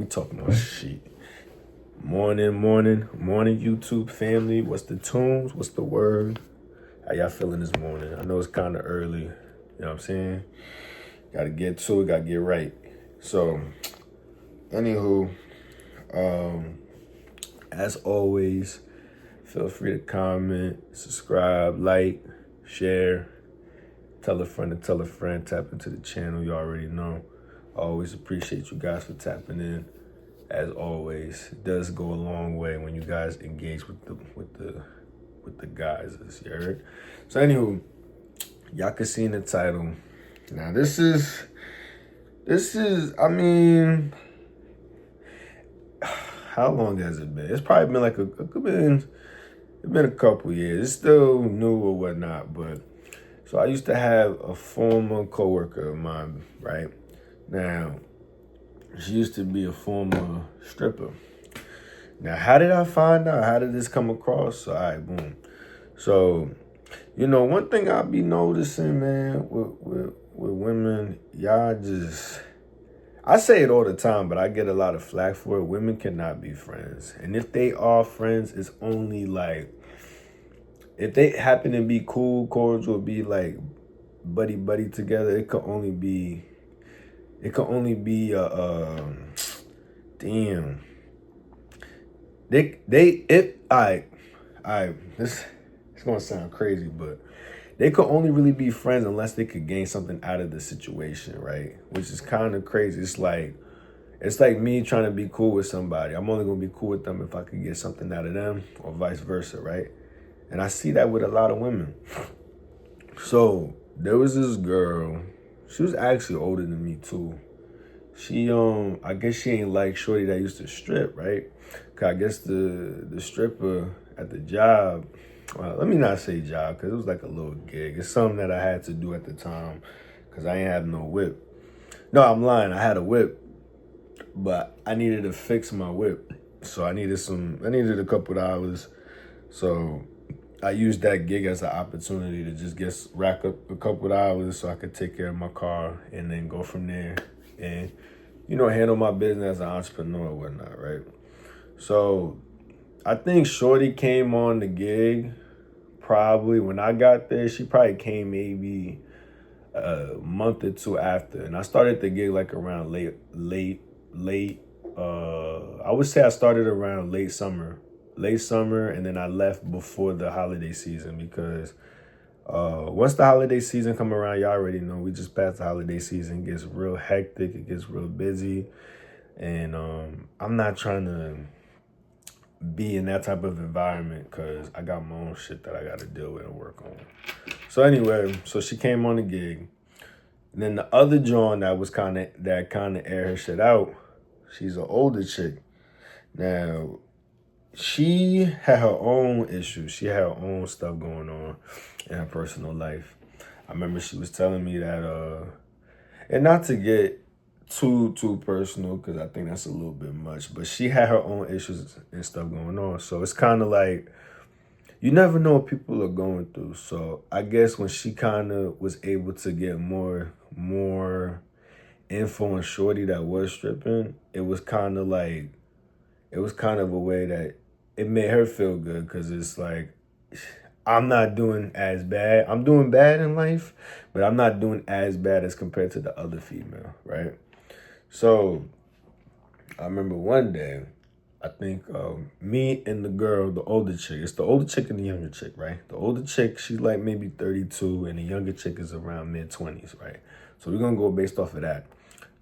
me talk more shit. Morning, YouTube family. What's the tunes? What's the word? How y'all feeling this morning? I know it's kind of early. You know what I'm saying? Gotta get to it, gotta get right. So, anywho, as always, feel free to comment, subscribe, like, share, tell a friend to tell a friend, tap into the channel. You already know. I always appreciate you guys for tapping in. As always, it does go a long way when you guys engage with the guys. You heard? So anywho, y'all can see in the title. Now this is. I mean, how long has it been? It's probably been like it's been a couple years. It's still new or whatnot, but so I used to have a former coworker of mine, right? Now, she used to be a former stripper. Now, how did I find out? How did this come across? All right, boom. So, one thing I be noticing, man, with women, y'all just, I say it all the time, but I get a lot of flack for it. Women cannot be friends. And if they are friends, it's only like, if they happen to be cool, cordial, be like buddy together, it could only be damn. This it's gonna sound crazy, but they could only really be friends unless they could gain something out of the situation, right? Which is kind of crazy. It's like me trying to be cool with somebody. I'm only gonna be cool with them if I could get something out of them, or vice versa, right? And I see that with a lot of women. So there was this girl. She was actually older than me too. She I guess she ain't like shorty that used to strip, right? Cause I guess the stripper at the job, well, let me not say job, cause it was like a little gig. It's something that I had to do at the time, cause I ain't have no whip. No, I'm lying. I had a whip, but I needed to fix my whip, so I needed a couple of hours. So I used that gig as an opportunity to just rack up a couple of hours so I could take care of my car and then go from there and, handle my business as an entrepreneur or whatnot, right? So I think shorty came on the gig probably when I got there. She probably came maybe a month or two after. And I started the gig like around late. I would say I started around late summer, and then I left before the holiday season because once the holiday season come around, y'all already know we just passed the holiday season. It gets real hectic, it gets real busy, and I'm not trying to be in that type of environment because I got my own shit that I got to deal with and work on. So anyway, so she came on the gig, and then the other John that kind of aired her shit out. She's an older chick. Now, she had her own issues. She had her own stuff going on in her personal life. I remember she was telling me that, and not to get too personal, because I think that's a little bit much, but she had her own issues and stuff going on. So it's kind of like, you never know what people are going through. So I guess when she kind of was able to get more info on shorty that was stripping, it was kind of a way that it made her feel good, because it's like, I'm not doing as bad. I'm doing bad in life, but I'm not doing as bad as compared to the other female, right? So I remember one day, I think me and the girl, the older chick, it's the older chick and the younger chick, right? The older chick, she's like maybe 32, and the younger chick is around mid-20s, right? So we're going to go based off of that.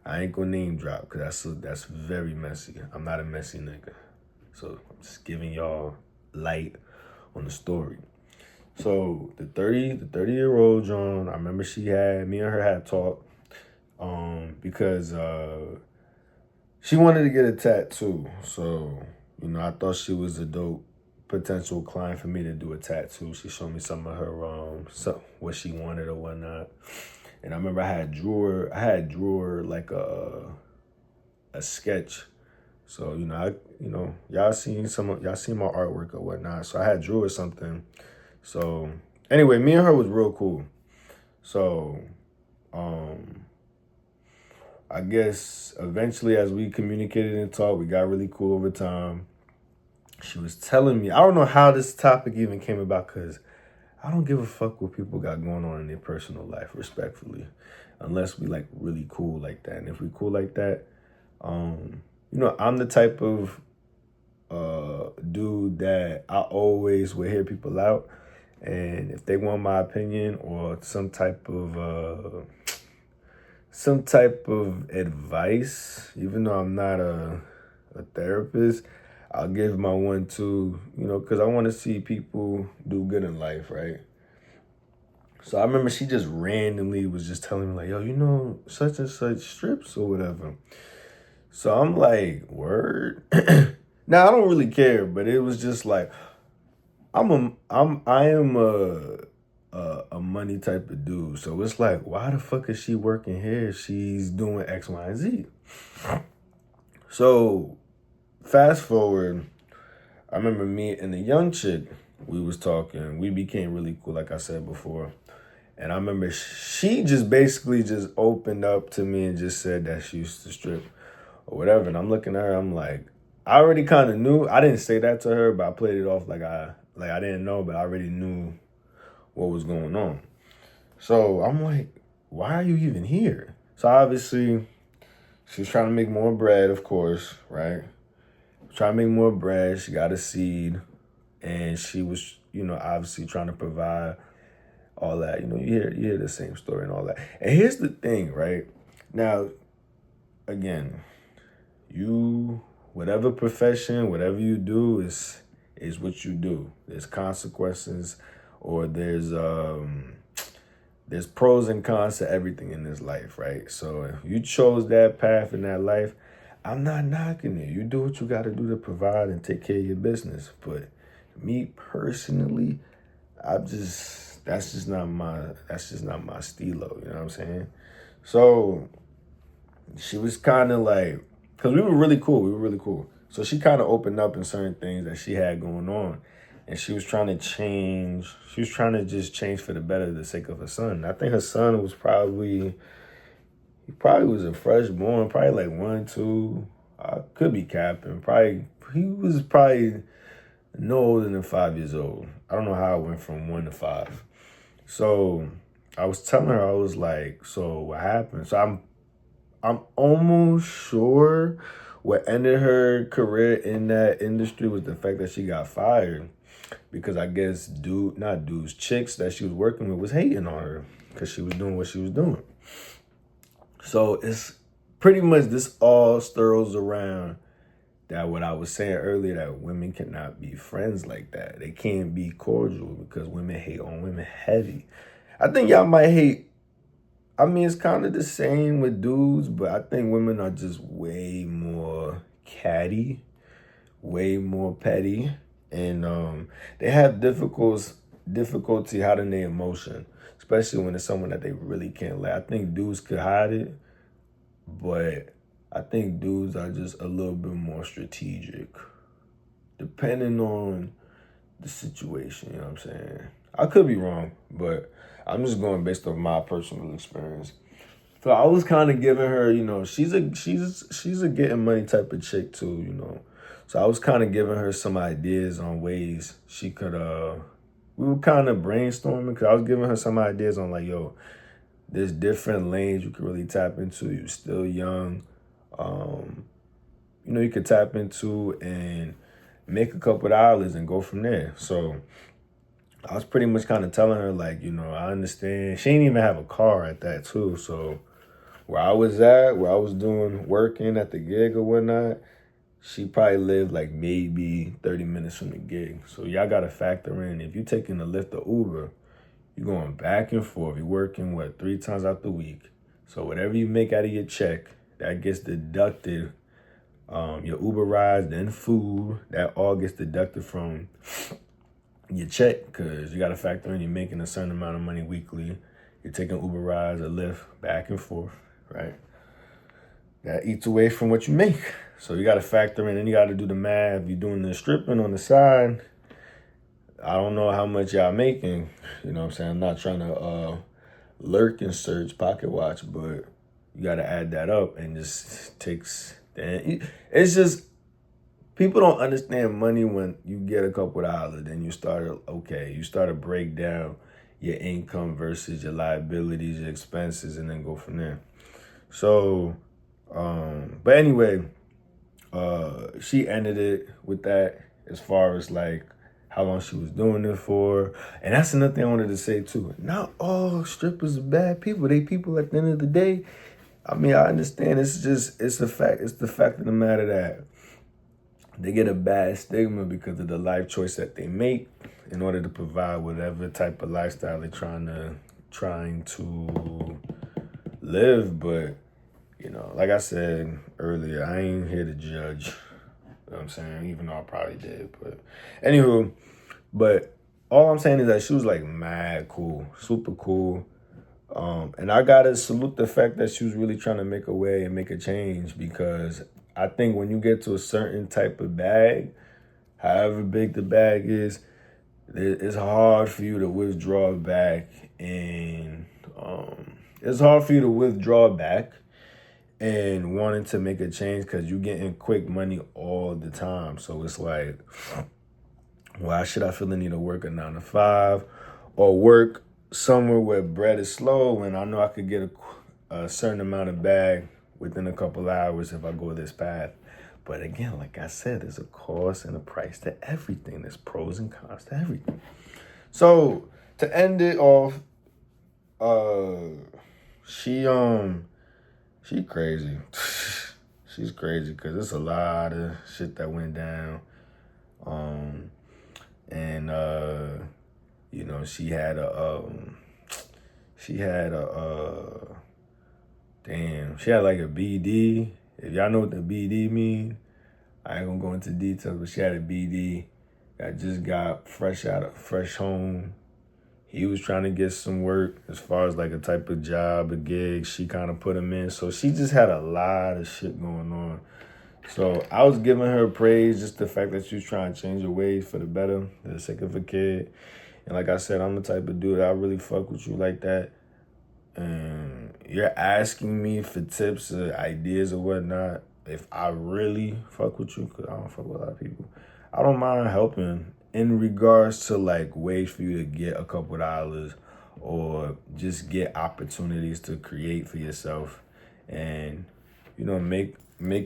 I ain't going to name drop because that's very messy. I'm not a messy nigga. So I'm just giving y'all light on the story. So the 30-year-old John, I remember me and her had talked because she wanted to get a tattoo. So, I thought she was a dope potential client for me to do a tattoo. She showed me some of her what she wanted or whatnot. And I remember I had drew her like a sketch. So, y'all seen my artwork or whatnot. So I had drew her something. So anyway, me and her was real cool. So I guess eventually as we communicated and talked, we got really cool over time. She was telling me, I don't know how this topic even came about because I don't give a fuck what people got going on in their personal life, respectfully, unless we like really cool like that. And if we cool like that, I'm the type of dude that I always will hear people out, and if they want my opinion or some type of advice, even though I'm not a therapist, I'll give my one too, because I want to see people do good in life, right? So I remember she just randomly was just telling me like, yo, such and such strips or whatever. So I'm like, word? Now I don't really care, but it was just like, I am a money type of dude. So it's like, why the fuck is she working here? She's doing X, Y, and Z. So fast forward, I remember me and the young chick, we was talking. We became really cool, like I said before. And I remember she just basically just opened up to me and just said that she used to strip or whatever. And I'm looking at her, I'm like, I already kind of knew. I didn't say that to her, but I played it off like I didn't know, but I already knew what was going on. So I'm like, why are you even here? So obviously, she was trying to make more bread, of course, right? Trying to make more bread. She got a seed, and she was, obviously trying to provide all that. You hear the same story and all that. And here's the thing, right? Now, again, whatever profession, whatever you do is what you do. There's consequences, or there's pros and cons to everything in this life, right? So if you chose that path in that life, I'm not knocking it. You do what you got to do to provide and take care of your business. But me personally, that's just not my stilo. You know what I'm saying? So she was kind of like, because we were really cool. So she kind of opened up in certain things that she had going on. And she was trying to change. She was trying to just change for the better for the sake of her son. I think her son was he probably was a freshborn, probably like 1, 2. I could be capping. He was probably no older than 5 years old. I don't know how I went from 1 to 5. So I was telling her, I was like, so what happened? So I'm almost sure what ended her career in that industry was the fact that she got fired. Because I guess chicks that she was working with was hating on her because she was doing what she was doing. So it's pretty much, this all stirs around that what I was saying earlier, that women cannot be friends like that. They can't be cordial because women hate on women heavy. I think y'all might hate, it's kind of the same with dudes, but I think women are just way more catty, way more petty. And they have difficulty hiding their emotion, especially when it's someone that they really can't let. I think dudes could hide it, but I think dudes are just a little bit more strategic, depending on the situation. You know what I'm saying? I could be wrong, but I'm just going based on my personal experience. So I was kind of giving her, she's a getting money type of chick too. So I was kind of giving her some ideas on ways she could, we were kind of brainstorming because I was giving her some ideas on like, yo, there's different lanes you could really tap into. You're still young. You could tap into and make a couple dollars and go from there. So I was pretty much kind of telling her like, I understand. She didn't even have a car at that too. So where I was working at the gig or whatnot, she probably lived like maybe 30 minutes from the gig. So y'all got to factor in, if you're taking a Lyft or Uber, you're going back and forth. You're working, 3 times out the week. So whatever you make out of your check, that gets deducted. Your Uber rides, then food, that all gets deducted from your check because you got to factor in you're making a certain amount of money weekly. You're taking Uber rides or Lyft back and forth, right? That eats away from what you make. So you got to factor in, and you got to do the math. You're doing the stripping on the side. I don't know how much y'all making. You know what I'm saying? I'm not trying to lurk and search pocket watch, but you got to add that up, and just takes. It's just people don't understand money when you get a couple dollars, then you start to break down your income versus your liabilities, your expenses, and then go from there. So, but anyway, she ended it with that as far as like how long she was doing it for. And that's another thing I wanted to say too. Not all strippers are bad people. They people at the end of the day. I mean, I understand it's the fact of the matter that they get a bad stigma because of the life choice that they make in order to provide whatever type of lifestyle they're trying to live. But, you know, like I said earlier, I ain't here to judge. You know what I'm saying? Even though I probably did. But anywho, but all I'm saying is that she was like mad cool, super cool. And I gotta salute the fact that she was really trying to make a way and make a change, because I think when you get to a certain type of bag, however big the bag is, it's hard for you to withdraw back, and it's hard for you to withdraw back and wanting to make a change because you're getting quick money all the time. So it's like, why should I feel the need to work a 9 to 5 or work somewhere where bread is slow when I know I could get a certain amount of bag within a couple hours if I go this path? But again, like I said, there's a cost and a price to everything. There's pros and cons to everything. So to end it off, she crazy. She's crazy because there's a lot of shit that went down. And you know, she had like a BD. If y'all know what the BD mean, I ain't gonna go into details, but she had a BD that just got fresh home. He was trying to get some work as far as like a type of job, a gig. She kind of put him in. So she just had a lot of shit going on. So I was giving her praise, just the fact that she was trying to change her ways for the better, for the sake of a kid. And like I said, I'm the type of dude that I really fuck with you like that. And you're asking me for tips or ideas or whatnot. If I really fuck with you, because I don't fuck with a lot of people, I don't mind helping in regards to like ways for you to get a couple dollars or just get opportunities to create for yourself and, you know, make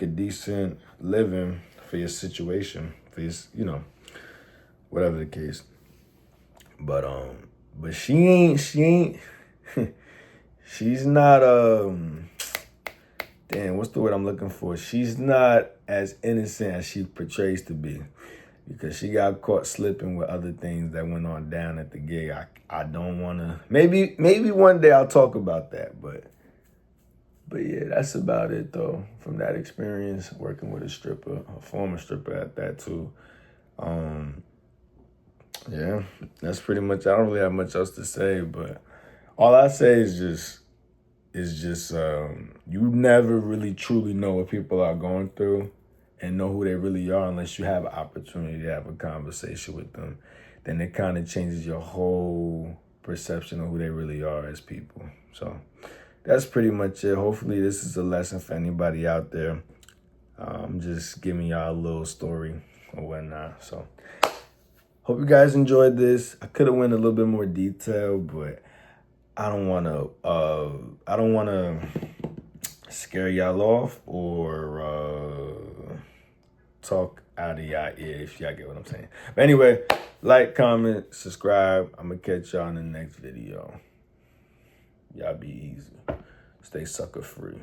a decent living for your situation, for your, you know, whatever the case. But she ain't she's not damn, what's the word I'm looking for? She's not as innocent as she portrays to be, because she got caught slipping with other things that went on down at the gig. I don't want to. Maybe one day I'll talk about that, but yeah, that's about it though. From that experience, working with a stripper, a former stripper at that too. Yeah, that's pretty much. I don't really have much else to say, but all I say is just you never really truly know what people are going through and know who they really are unless you have an opportunity to have a conversation with them. Then it kind of changes your whole perception of who they really are as people. So that's pretty much it. Hopefully this is a lesson for anybody out there. I'm just giving y'all a little story or whatnot. So hope you guys enjoyed this. I could have went a little bit more detail, but I don't want to scare y'all off or talk out of y'all ear, if y'all get what I'm saying. But anyway, like, comment, subscribe. I'm going to catch y'all in the next video. Y'all be easy. Stay sucker free.